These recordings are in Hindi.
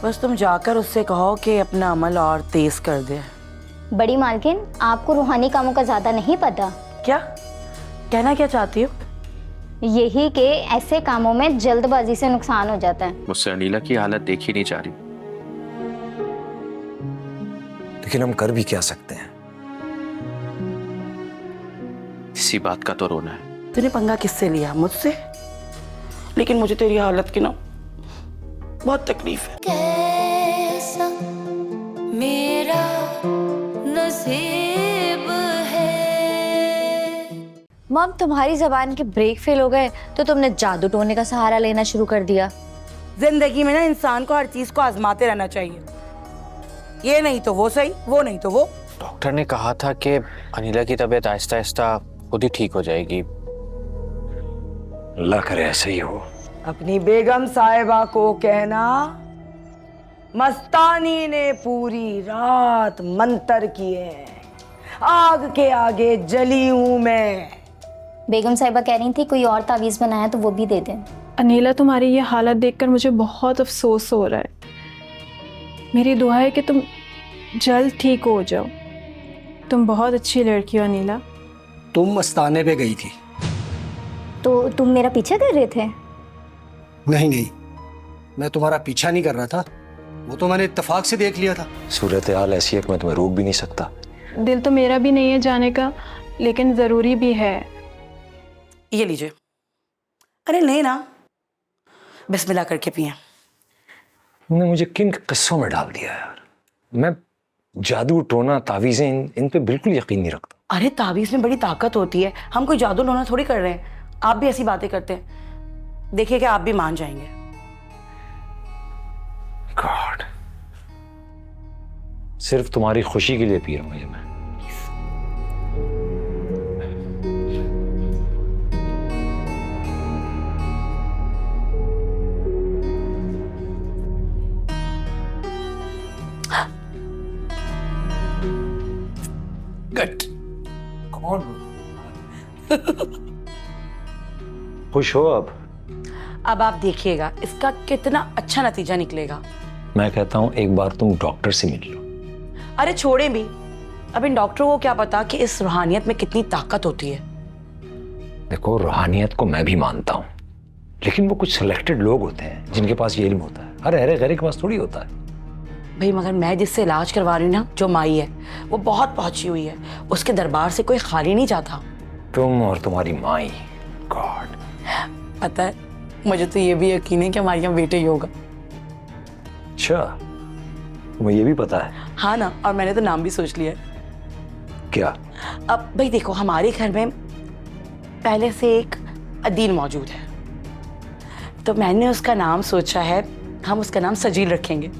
बस तुम जाकर उससे कहो कि अपना अमल और तेज कर दे। बड़ी मालकिन, आपको रूहानी कामों का ज्यादा नहीं पता। क्या कहना क्या चाहती हो? यही कि ऐसे कामों में जल्दबाजी से नुकसान हो जाता है। मुझसे अनीला की हालत देखी नहीं जा रही। लेकिन हम कर भी क्या सकते हैं? इसी बात का तो रोना है। तूने पंगा किससे लिया? मुझसे। लेकिन मुझे तेरी हालत की ना बहुत तकलीफ है। कैसा मेरा नसीब है। मम, तुम्हारी जबान के ब्रेक फेल हो गए तो तुमने जादू टोने का सहारा लेना शुरू कर दिया। जिंदगी में ना इंसान को हर चीज को आजमाते रहना चाहिए। ये नहीं तो वो सही, वो नहीं तो वो। डॉक्टर ने कहा था कि अनीला की तबीयत आहिस्ता आहिस्ता खुद ही ठीक हो जाएगी। अल्लाह करे ऐसे ही हो। अपनी बेगम साहिबा को कहना मस्तानी ने पूरी रात मंतर किए, आग के आगे जली हूं मैं। बेगम साहिबा कह रही थी कोई और तावीज बनाया तो वो भी दे दें। अनीला, तुम्हारी ये हालत देखकर मुझे बहुत अफसोस हो रहा है। मेरी दुआ है कि तुम जल्द ठीक हो जाओ। तुम बहुत अच्छी लड़की हो अनीला। तुम मस्ताने पे गई थी? तो तुम मेरा पीछा कर रहे थे? नहीं नहीं, मैं तुम्हारा पीछा नहीं कर रहा था, वो तो मैंने इत्तेफाक से देख लिया था। सूरत हाल ऐसी है कि मैं तुम्हें रोक भी नहीं सकता। दिल तो मेरा भी नहीं है जाने का, लेकिन ज़रूरी भी है। ये लीजिए। अरे नहीं ना, बिस्मिल्लाह करके पिए। तुमने मुझे किन किस्सों में डाल दिया यार। मैं जादू टोना तावीज़ें इन पे बिल्कुल यकीन नहीं रखता। अरे तावीज में बड़ी ताकत होती है, हम कोई जादू टोना थोड़ी कर रहे हैं। आप भी ऐसी बातें करते हैं, देखिए आप भी मान जाएंगे। गॉड, सिर्फ तुम्हारी खुशी के लिए पी रहा हूं ये मैं। गट कौन खुश हो? अब आप देखिएगा इसका कितना अच्छा नतीजा निकलेगा। मैं कहता हूं एक बार तुम डॉक्टर से मिल लो। अरे छोड़े भी, अब इन डॉक्टरों को क्या पता कि इस रूहानियत में कितनी ताकत होती है। देखो, रूहानियत को मैं भी मानता हूं, लेकिन वो कुछ सिलेक्टेड लोग होते हैं जिनके पास ये इल्म होता है। हर अरे गरे के पास थोड़ी होता है भाई। मगर मैं जिससे इलाज करवा रही हूँ ना, जो माई है, वो बहुत पहुंची हुई है। उसके दरबार से कोई खाली नहीं जाता। तुम और तुम्हारी माई। गॉड, पता है, मुझे तो ये भी यकीन है कि हमारे यहाँ बेटे ही होगा। अच्छा, तुम्हें ये भी पता है? हाँ ना, और मैंने तो नाम भी सोच लिया है। क्या? अब भाई देखो, हमारे घर में पहले से एक अदील मौजूद है, तो मैंने उसका नाम सोचा है, हम उसका नाम सजील रखेंगे।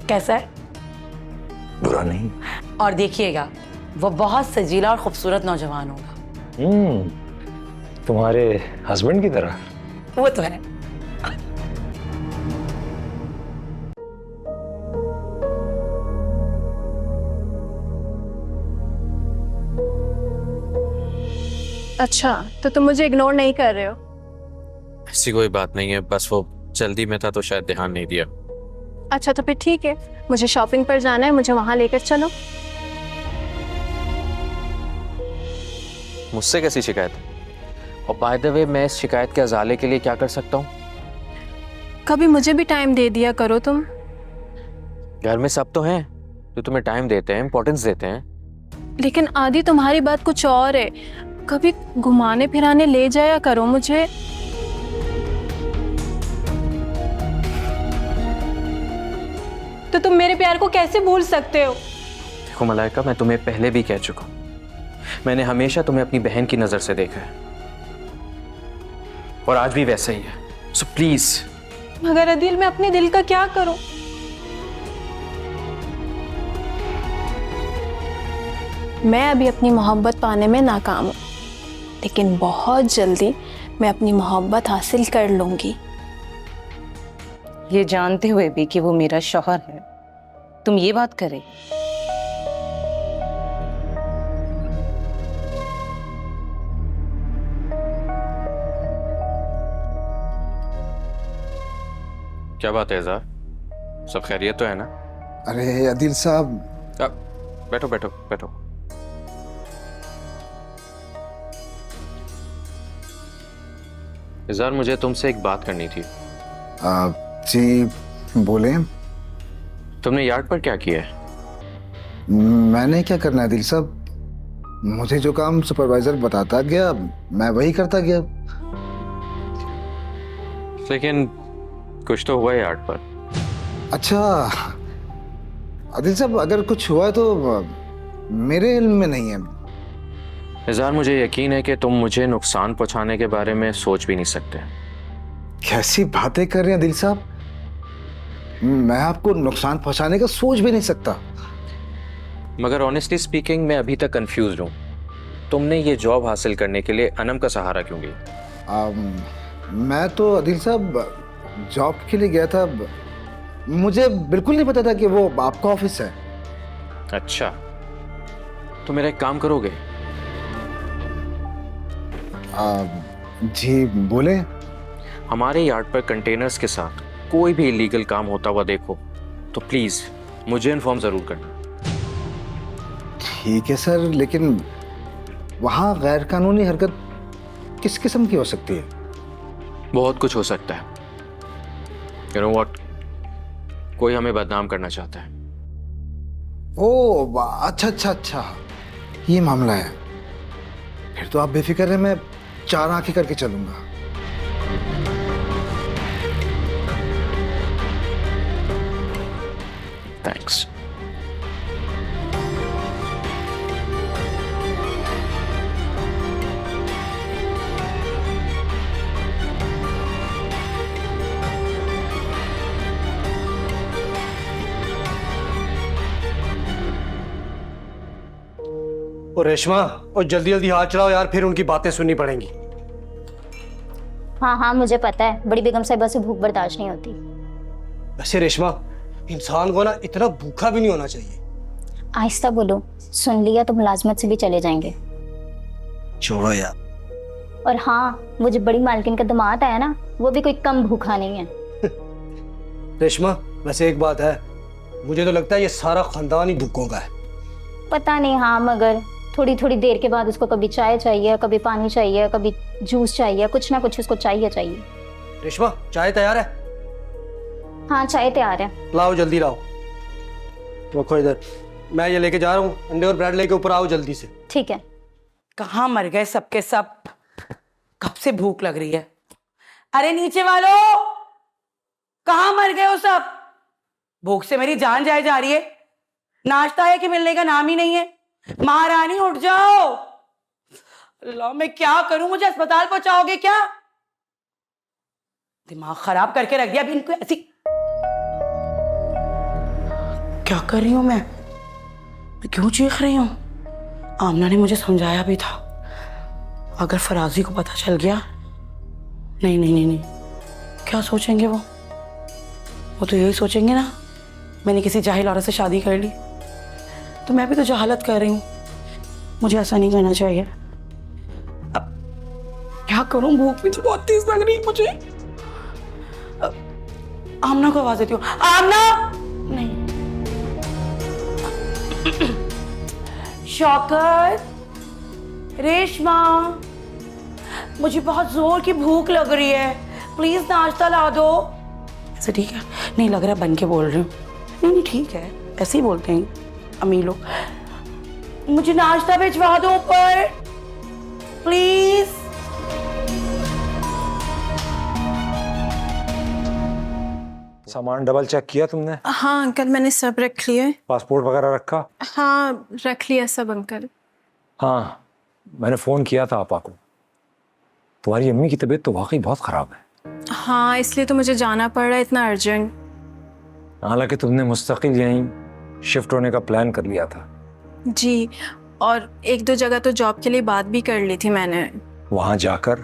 कैसा है? बुरा नहीं। और देखिएगा वो बहुत सजीला और खूबसूरत नौजवान होगा। तुम्हारे हस्बैंड की तरह। वो तो है। अच्छा, तो तुम मुझे इग्नोर नहीं कर रहे हो? ऐसी कोई बात नहीं है, बस वो जल्दी में था तो शायद ध्यान नहीं दिया। अच्छा, तो फिर ठीक है, मुझे शॉपिंग पर जाना है, मुझे वहां लेकर चलो। मुझसे कैसी शिकायत? और बाय द वे, मैं इस शिकायत के अजाले के लिए क्या कर सकता हूँ? कभी मुझे भी टाइम दे दिया करो तुम। घर में सब तो हैं जो तुम्हें टाइम देते हैं, इंपॉर्टेंस देते हैं। लेकिन आदि, तुम्हारी बात कुछ और है। कभी घुमाने फिराने ले जाया करो मुझे। तो तुम मेरे प्यार को कैसे भूल सकते हो? देखो मलाइका, मैं तुम्हें पहले भी कह चुका हूँ, मैंने हमेशा तुम्हें अपनी बहन की नजर से देखा है और आज भी वैसा ही है। So please. मगर अदिल, मैं अपने दिल का क्या करूं? मैं अभी अपनी मोहब्बत पाने में नाकाम हूं, लेकिन बहुत जल्दी मैं अपनी मोहब्बत हासिल कर लूंगी। ये जानते हुए भी कि वो मेरा शौहर है, तुम ये बात करे? क्या बात है ज़ार? सब खैरियत तो है ना? अरे आदिल साहब, बैठो बैठो बैठो। इज़हार, मुझे तुमसे एक बात करनी थी। जी बोले। तुमने यार्ड पर क्या किया है? मैंने क्या करना है आदिल साहब, मुझे जो काम सुपरवाइजर बताता गया मैं वही करता गया। लेकिन कुछ तो हुआ यार्ड पर। अच्छा आदिल साहब, अगर कुछ हुआ है तो मेरे इल्म में नहीं है। इज़हार, मुझे यकीन है कि तुम मुझे नुकसान पहुंचाने के बारे में सोच भी नहीं सकते। कैसी बातें कर रहे हैं आदिल साहब, मैं आपको नुकसान पहुंचाने का सोच भी नहीं सकता। मगर ऑनेस्टली स्पीकिंग मैं अभी तक कंफ्यूज हूँ। तुमने ये जॉब हासिल करने के लिए अनम का सहारा क्यों लिया? मैं तो आदिल साहब जॉब के लिए गया था, मुझे बिल्कुल नहीं पता था कि वो आपका ऑफिस है। अच्छा, तो मेरा एक काम करोगे? जी बोले। हमारे यार्ड पर कंटेनर्स के साथ कोई भी इलीगल काम होता हुआ देखो तो प्लीज मुझे इन्फॉर्म जरूर करना। ठीक है सर, लेकिन वहाँ गैर कानूनी हरकत किस किस्म की हो सकती है? बहुत कुछ हो सकता है। यू नो व्हाट, कोई हमें बदनाम करना चाहता है। ओ अच्छा अच्छा अच्छा, ये मामला है। फिर तो आप बेफिक्र हैं, मैं 4 आंखें करके चलूंगा। थैंक्स। और रेशमा, और जल्दी जल्दी हाथ चलाओ यार, फिर उनकी बातें सुननी पड़ेंगी। हाँ हाँ मुझे पता है, बड़ी बेगम साहिबा से भूख बर्दाश्त नहीं होती। वैसे रेशमा, इंसान को ना इतना भूखा भी नहीं होना चाहिए। आहिस्ता बोलो, सुन लिया तो मुलाजमत से भी चले जाएंगे। छोड़ो यार। और हाँ, वो जो बड़ी मालकिन का दामाद आया ना, वो भी कोई कम भूखा नहीं है। रेशमा, वैसे एक बात है, मुझे तो लगता है ये सारा खानदान ही भूखों का है। पता नहीं, हाँ मगर थोड़ी थोड़ी देर के बाद उसको कभी चाय चाहिए, कभी पानी चाहिए, कभी जूस चाहिए, कुछ ना कुछ उसको चाहिए। रेशमा, चाय तैयार है? हाँ चाय तैयार है। लाओ जल्दी लाओ। रखो इधर, मैं ये लेके जा रहा हूँ। अंडे और ब्रेड लेके ऊपर आओ जल्दी से। ठीक है। कहाँ मर गए सबके सब? कब से भूख लग रही है। अरे नीचे वालों, कहाँ मर गए हो सब? भूख से मेरी जान जाए जा रही है। नाश्ता है कि मिलने का नाम ही नहीं है। महारानी उठ जाओ। अल्लाह, मैं क्या करूं? मुझे अस्पताल पहुंचाओगे क्या? दिमाग खराब करके रख दिया अभी इनको। ऐसी क्या कर रही हूं मैं क्यों चीख रही हूं? आमना ने मुझे समझाया भी था, अगर फराजी को पता चल गया, नहीं नहीं नहीं नहीं, क्या सोचेंगे वो तो यही सोचेंगे ना, मैंने किसी जाहिल औरत से शादी कर ली। तो मैं भी तो जहालत कर रही हूँ, मुझे ऐसा नहीं करना चाहिए। अब क्या करूं? भूख भी तो बहुत तेज लग रही है मुझे। आमना को आवाज देती हूँ। आमना! नहीं। शौकत, रेशमा, मुझे बहुत जोर की भूख लग रही है, प्लीज नाश्ता ला दो। ऐसे ठीक है? नहीं लग रहा बन के बोल रही हूँ। नहीं ठीक है, ऐसे ही बोलते हैं अमीर लोग। मुझे नाश्ता भिजवा दो ऊपर प्लीज। सामान डबल चेक किया तुमने? हाँ अंकल, मैंने सब रख लिया है। पासपोर्ट वगैरह रखा? हाँ रख लिया सब अंकल। हाँ, मैंने फ़ोन किया था आपा को। तुम्हारी अम्मी की तबीयत तो वाकई बहुत ख़राब है। हाँ इसलिए तो मुझे जाना पड़ रहा है इतना अर्जेंट। हालांकि तुमने मुस्तकिल यहीं शिफ्ट होने का प्लान कर लिया था। जी, और 1-2 जगह तो जॉब के लिए बात भी कर ली थी मैंने। वहाँ जाकर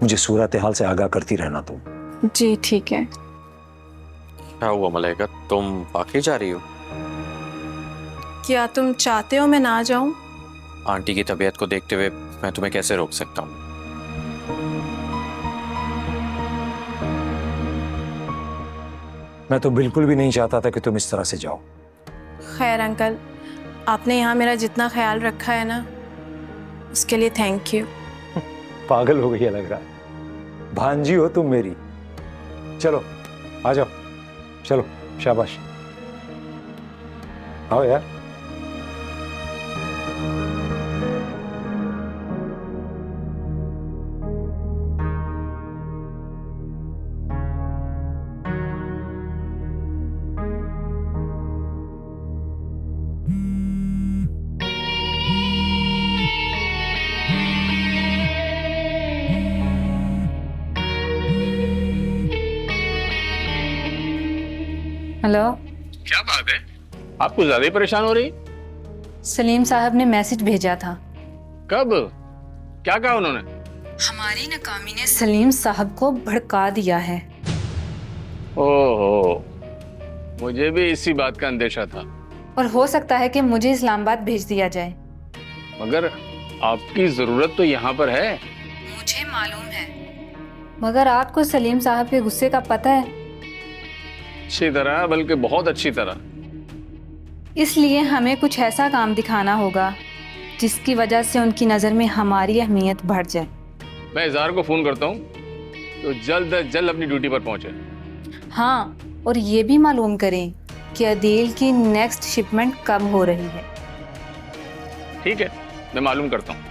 मुझे सूरत हाल से आगाह करती रहना तुम। जी ठीक है। क्या हुआ मलाइका, तुम वाकई जा रही हो? क्या तुम चाहते हो मैं ना जाऊं? आंटी की तबीयत को देखते हुए मैं तुम्हें कैसे रोक सकता हूँ? मैं तो बिल्कुल भी नहीं चाहता था कि तुम इस तरह से जाओ। खैर अंकल, आपने यहाँ मेरा जितना ख्याल रखा है ना, उसके लिए थैंक यू। पागल हो गई है लग रहा है। भांजी हो तुम मेरी। चलो आ जाओ, चलो शाबाश, आओ यार। हेलो, क्या बात है, आप कुछ ज्यादा ही परेशान हो रही? सलीम साहब ने मैसेज भेजा था। कब? क्या कहा उन्होंने? हमारी नाकामी ने सलीम साहब को भड़का दिया है। ओहो, मुझे भी इसी बात का अंदेशा था। और हो सकता है कि मुझे इस्लामाबाद भेज दिया जाए। मगर आपकी जरूरत तो यहाँ पर है। मुझे मालूम है, मगर आपको सलीम साहब के गुस्से का पता है। अच्छी तरह, बल्कि बहुत अच्छी तरह। इसलिए हमें कुछ ऐसा काम दिखाना होगा जिसकी वजह से उनकी नज़र में हमारी अहमियत बढ़ जाए। मैं इज़हार को फोन करता हूँ तो जल्द अज जल्द अपनी ड्यूटी पर पहुंचे। हाँ, और ये भी मालूम करें कि अदील की नेक्स्ट शिपमेंट कब हो रही है। ठीक है, मैं मालूम करता हूँ।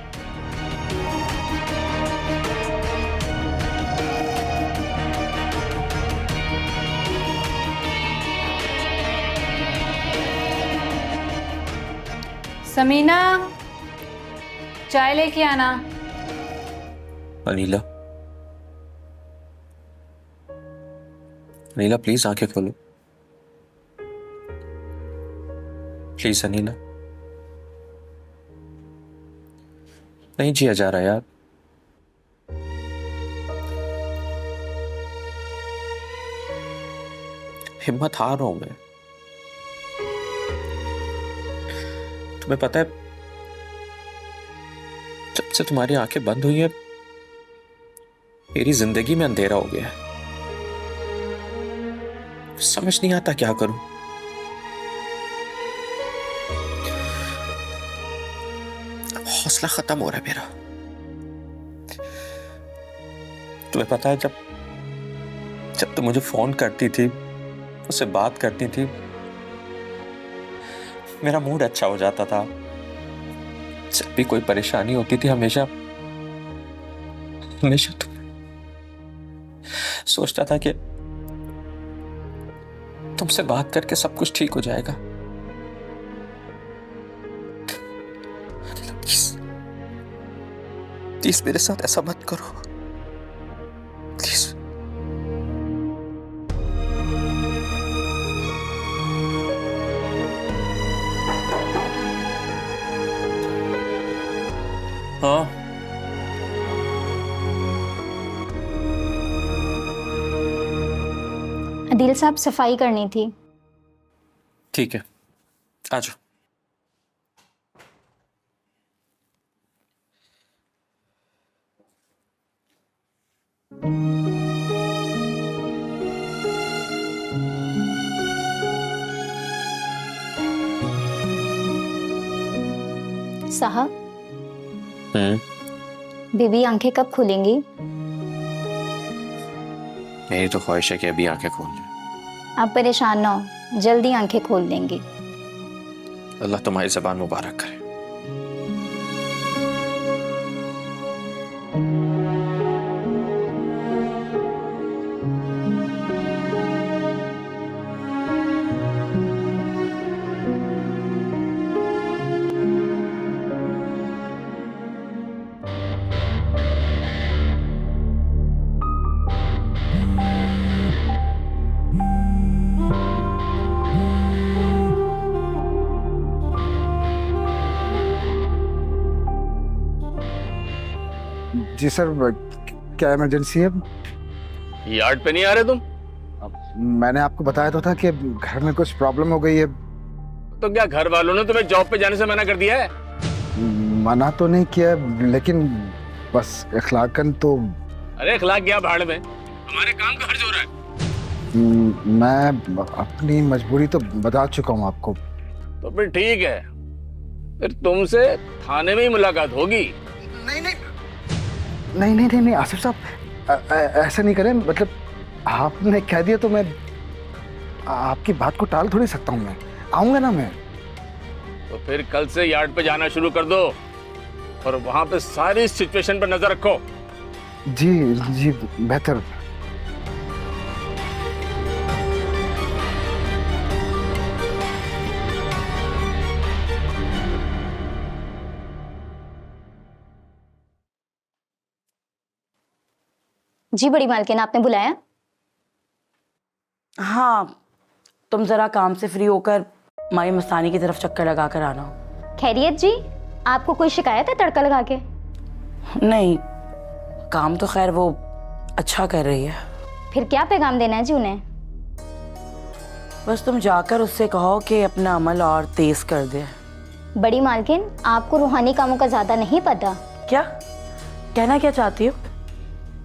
समीना, चाय लेके आना। अनीला, अनीला प्लीज आंखें खोलो, प्लीज अनीला। नहीं जिया जा रहा यार। हिम्मत हार रहा हूं मैं। तुम्हें पता है, जब से तुम्हारी आंखें बंद हुई है मेरी जिंदगी में अंधेरा हो गया है। समझ नहीं आता क्या करूं। हौसला खत्म हो रहा है मेरा। तुम्हें पता है, जब तुम मुझे फोन करती थी, उससे बात करती थी, मेरा मूड अच्छा हो जाता था। जब भी कोई परेशानी होती थी हमेशा तुम सोचता था कि तुमसे बात करके सब कुछ ठीक हो जाएगा। प्लीज मेरे साथ ऐसा मत करो, प्लीज। हाँ, अदील साहब, सफाई करनी थी। ठीक है, आ जाओ। साहब, बीबी आंखें कब खुलेंगी? मेरी तो ख्वाहिश है कि अभी आंखें खोल लें। आप परेशान ना हो, जल्दी आंखें खोल देंगी। अल्लाह तुम्हारी ज़बान मुबारक करे। जी सर, क्या इमरजेंसी है? यार्ड पे नहीं आ रहे तुम? मैंने आपको बताया तो था कि घर में कुछ प्रॉब्लम हो गई है। तो क्या घर वालों ने तुम्हें जॉब पे जाने से मना कर दिया है? मना तो नहीं किया, लेकिन बस इखलाकन तो। अरे इखलाक गया भाड़ में, हमारे काम का हर्ज हो रहा है। मैं अपनी मजबूरी तो बता चुका हूँ आपको। तो फिर ठीक है, फिर तुमसे थाने में ही मुलाकात होगी। नहीं नहीं नहीं नहीं नहीं, नहीं आसिफ साहब, ऐसा नहीं करें। मतलब आपने कह दिया तो मैं आपकी बात को टाल थोड़ी सकता हूँ। मैं आऊँगा ना मैं। तो फिर कल से यार्ड पे जाना शुरू कर दो और वहां पे सारी सिचुएशन पर नजर रखो। जी जी, बेहतर। जी बड़ी मालकिन, आपने बुलाया? हाँ, तुम जरा काम से फ्री होकर माई मस्तानी की तरफ चक्कर लगा कर आना। खैरियत जी, आपको कोई शिकायत है तड़का लगा के? नहीं, काम तो खैर वो अच्छा कर रही है। फिर क्या पैगाम देना है जी उन्हें? बस तुम जाकर उससे कहो कि अपना अमल और तेज कर दे। बड़ी मालकिन, आपको रूहानी कामों का ज्यादा नहीं पता? क्या कहना क्या चाहती हो?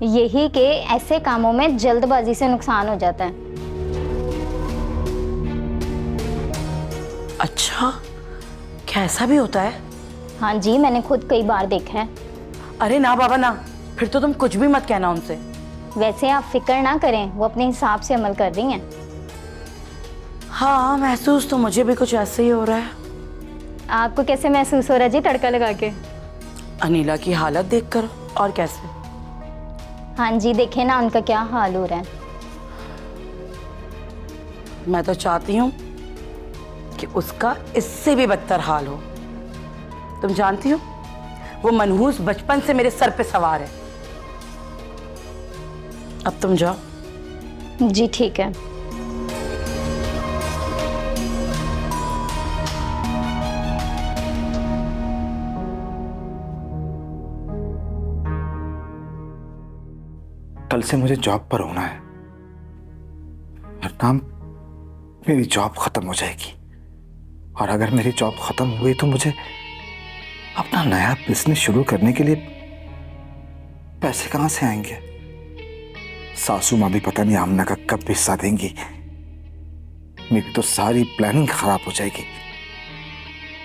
यही कि ऐसे कामों में जल्दबाजी से नुकसान हो जाता है। अच्छा, क्या ऐसा भी होता है? हाँ जी, मैंने खुद कई बार देखा है। अरे ना बाबा ना, फिर तो तुम कुछ भी मत कहना उनसे। वैसे आप फिक्र ना करें, वो अपने हिसाब से अमल कर रही हैं। हाँ, महसूस तो मुझे भी कुछ ऐसे ही हो रहा है। आपको कैसे महसूस हो रहा है जी तड़का लगा के? अनीला की हालत देखकर, और कैसे। हाँ जी, देखे ना उनका क्या हाल हो रहा है। मैं तो चाहती हूँ कि उसका इससे भी बदतर हाल हो। तुम जानती हो, वो मनहूस बचपन से मेरे सर पे सवार है। अब तुम जाओ। जी ठीक है। कल से मुझे जॉब पर होना है, वरना मेरी जॉब खत्म हो जाएगी। और अगर मेरी जॉब खत्म हुई तो मुझे अपना नया बिजनेस शुरू करने के लिए पैसे कहां से आएंगे? सासू माँ भी पता नहीं आमना का कब हिस्सा देंगी। मेरी तो सारी प्लानिंग खराब हो जाएगी।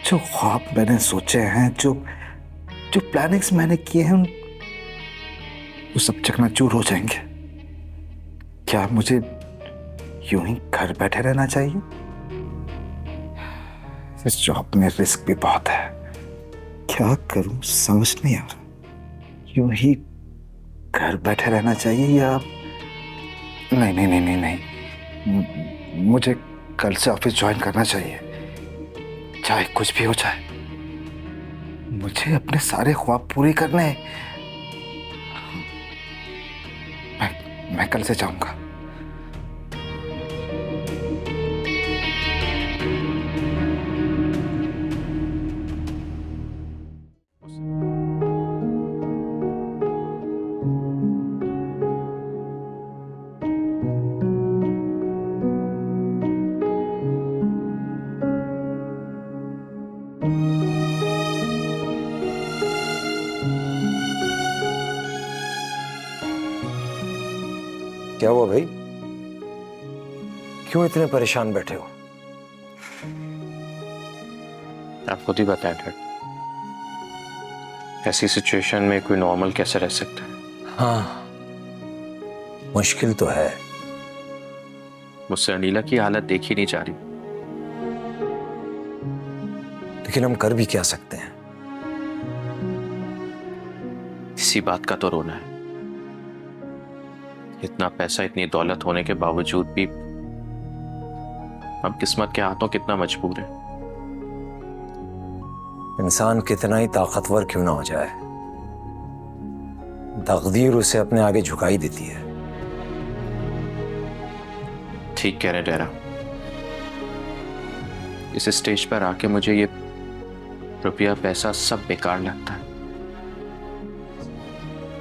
जो ख्वाब मैंने सोचे हैं, जो प्लानिंग्स मैंने किए हैं, वो सब चकनाचूर हो जाएंगे। क्या मुझे यूं ही घर बैठे रहना चाहिए? इस जॉब में रिस्क भी बहुत है। क्या करूं समझ नहीं आ रहा। यूं ही घर बैठे रहना चाहिए या नहीं नहीं नहीं नहीं नहीं, मुझे कल से ऑफिस ज्वाइन करना चाहिए, चाहे कुछ भी हो जाए। मुझे अपने सारे ख्वाब पूरे करने हैं। मैं कल से जाऊंगा। क्या हुआ भाई, क्यों इतने परेशान बैठे हो? आप खुद ही बताएं डैड, ऐसी सिचुएशन में कोई नॉर्मल कैसे रह सकता है? हाँ, मुश्किल तो है। मुझसे अनीला की हालत देखी नहीं जा रही, लेकिन हम कर भी क्या सकते हैं? इसी बात का तो रोना है। इतना पैसा, इतनी दौलत होने के बावजूद भी हम किस्मत के हाथों कितना मजबूर है। इंसान कितना ही ताकतवर क्यों ना हो जाए, तकदीर उसे अपने आगे झुकाई देती है। ठीक कह रहे डेरा। इस स्टेज पर आके मुझे ये रुपया पैसा सब बेकार लगता है।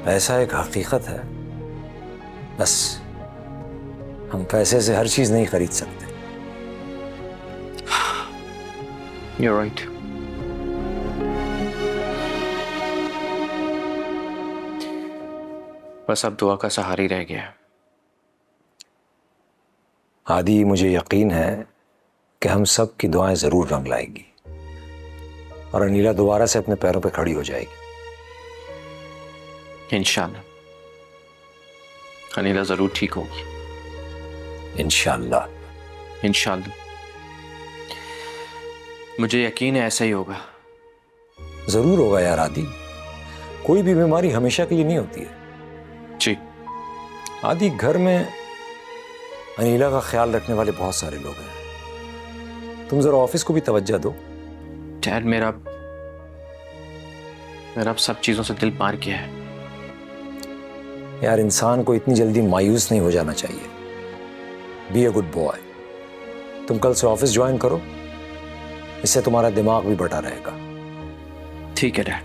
पैसा एक हकीकत है, बस हम पैसे से हर चीज नहीं खरीद सकते। You're right. बस अब दुआ का सहारा ही रह गया है। आदि, मुझे यकीन है कि हम सब की दुआएं जरूर रंग लाएंगी और अनीला दोबारा से अपने पैरों पे खड़ी हो जाएगी। इंशाल्लाह अनीला जरूर ठीक होगी। इंशाल्लाह। इंशाल्लाह, मुझे यकीन है ऐसा ही होगा। जरूर होगा यार आदि, कोई भी बीमारी हमेशा के लिए नहीं होती है। जी आदि, घर में अनीला का ख्याल रखने वाले बहुत सारे लोग हैं, तुम जरा ऑफिस को भी तवज्जो दो। डैड, मेरा अब सब चीजों से दिल पार किया है। यार, इंसान को इतनी जल्दी मायूस नहीं हो जाना चाहिए। Be a good boy. तुम कल से ऑफिस ज्वाइन करो, इससे तुम्हारा दिमाग भी बटा रहेगा। ठीक है डैड,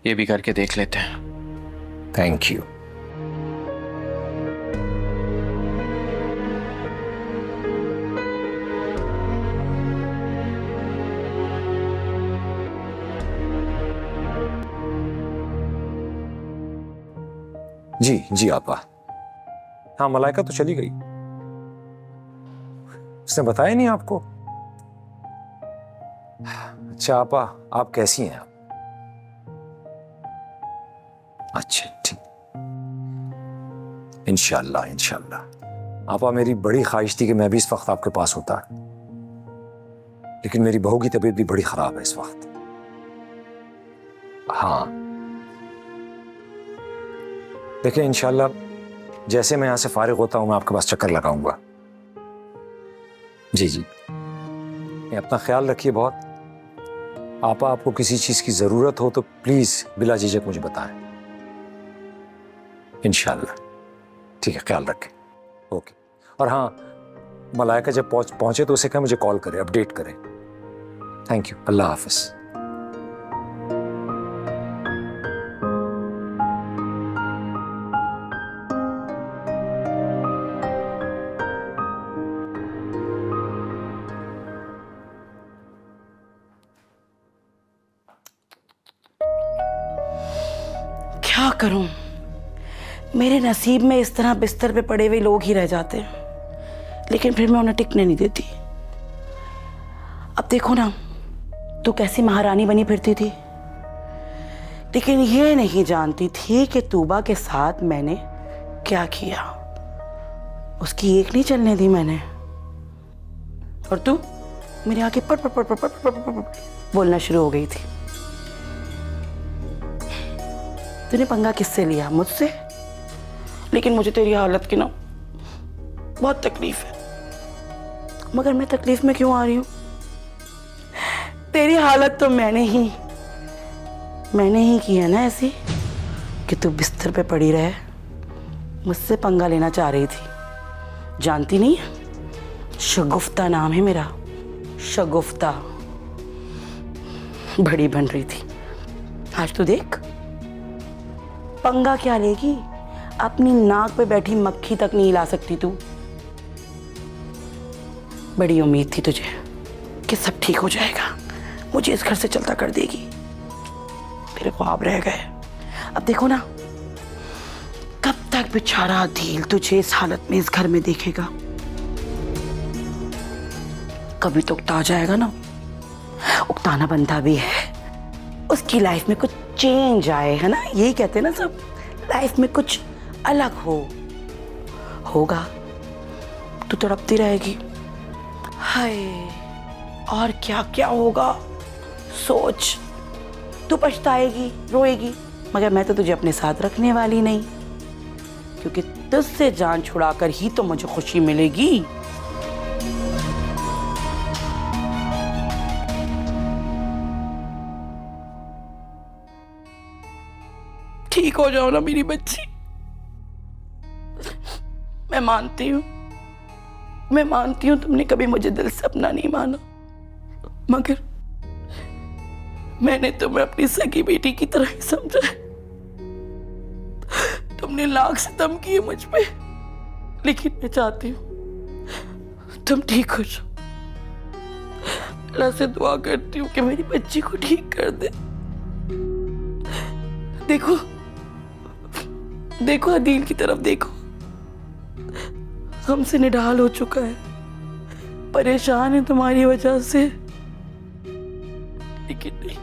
ये भी करके देख लेते हैं। Thank you. जी जी आपा। हाँ, मलाइका तो चली गई, उसने बताया नहीं आपको? अच्छा आपा, आप कैसी हैं? अच्छा ठीक, इंशाल्लाह इंशाल्लाह। आपा, मेरी बड़ी ख्वाहिश थी कि मैं भी इस वक्त आपके पास होता, लेकिन मेरी बहू की तबीयत भी बड़ी खराब है इस वक्त। हाँ देखिए, इंशाल्लाह जैसे मैं यहां से फारिग होता हूं मैं आपके पास चक्कर लगाऊंगा। जी जी, अपना ख्याल रखिए बहुत। आपा, आपको किसी चीज की जरूरत हो तो प्लीज बिला झिझक मुझे बताएं। इंशाल्लाह। ठीक है, ख्याल रखें। ओके। और हाँ, मलाइका जब पहुंचे तो उसे कहें मुझे कॉल करे, अपडेट करें। थैंक यू, अल्लाह हाफिज। क्या करूं, मेरे नसीब में इस तरह बिस्तर पे पड़े हुए लोग ही रह जाते हैं, लेकिन फिर मैं उन्हें टिकने नहीं देती। अब देखो ना, तू कैसी महारानी बनी फिरती थी, लेकिन ये नहीं जानती थी कि तूबा के साथ मैंने क्या किया। उसकी एक नहीं चलने दी मैंने, और तू मेरे आगे पट पट पट पट पट पट पट बोलना शुरू हो गई थी। तूने पंगा किससे लिया? मुझसे। लेकिन मुझे तेरी हालत की ना बहुत तकलीफ है। मगर मैं तकलीफ में क्यों आ रही हूं? तेरी हालत तो मैंने ही की है ना ऐसी कि तू बिस्तर पे पड़ी रहे, मुझसे पंगा लेना चाह रही थी। जानती नहीं, शगुफ्ता नाम है मेरा, शगुफ्ता। बड़ी बन रही थी, आज तू देख पंगा क्या लेगी। अपनी नाक पे बैठी मक्खी तक नहीं हिला सकती तू। बड़ी उम्मीद थी तुझे कि सब ठीक हो जाएगा, मुझे इस घर से चलता कर देगी। मेरे ख्वाब रह गए। अब देखो ना, कब तक बेचारा दिल तुझे इस हालत में इस घर में देखेगा। कभी तो उकता जाएगा ना, उकताना बनता भी है। उसकी लाइफ में कुछ चेंज आए, है ना, यही कहते हैं ना सब, लाइफ में कुछ अलग होगा। तू तड़पती रहेगी, हाय, और क्या क्या होगा सोच। तू पछताएगी, रोएगी, मगर मैं तो तुझे अपने साथ रखने वाली नहीं, क्योंकि तुझसे जान छुड़ाकर ही तो मुझे खुशी मिलेगी। ठीक हो जाओ ना मेरी बच्ची। मैं मानती हूँ तुमने कभी मुझे दिल से अपना नहीं माना, मगर मैंने तुम्हें अपनी सगी बेटी की तरह ही समझा है। तुमने लाख सितम किए मुझ पे, लेकिन मैं चाहती हूँ तुम ठीक हो जाओ। अल्लाह से दुआ करती हूँ कि मेरी बच्ची को ठीक कर दे। देखो अदील की तरफ देखो, हमसे निढाल हो चुका है, परेशान है तुम्हारी वजह से। लेकिन नहीं,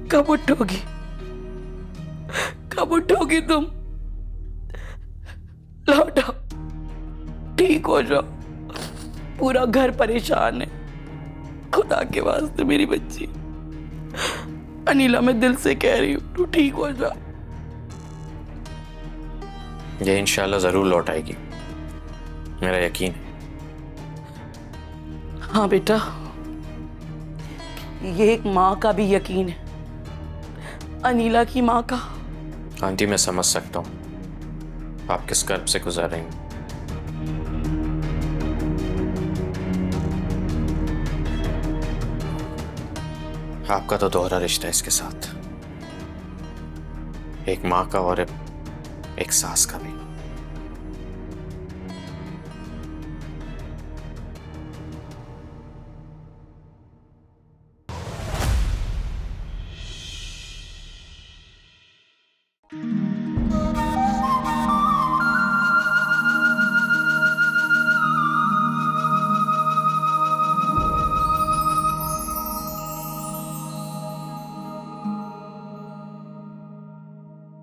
कब उठोगी, कब उठोगी तुम? लौटो, ठीक हो जाओ। पूरा घर परेशान है। खुदा के वास्ते मेरी बच्ची अनिला, मैं दिल से कह रही हूँ, तू ठीक हो जा। ये इंशाल्लाह जरूर लौट आएगी, मेरा यकीन है। हाँ बेटा, ये एक माँ का भी यकीन है, अनिला की माँ का। आंटी मैं समझ सकता हूँ आप किस कर्ब से गुजर रही हैं। आपका तो दोहरा रिश्ता है इसके साथ, एक माँ का और एक सास का भी।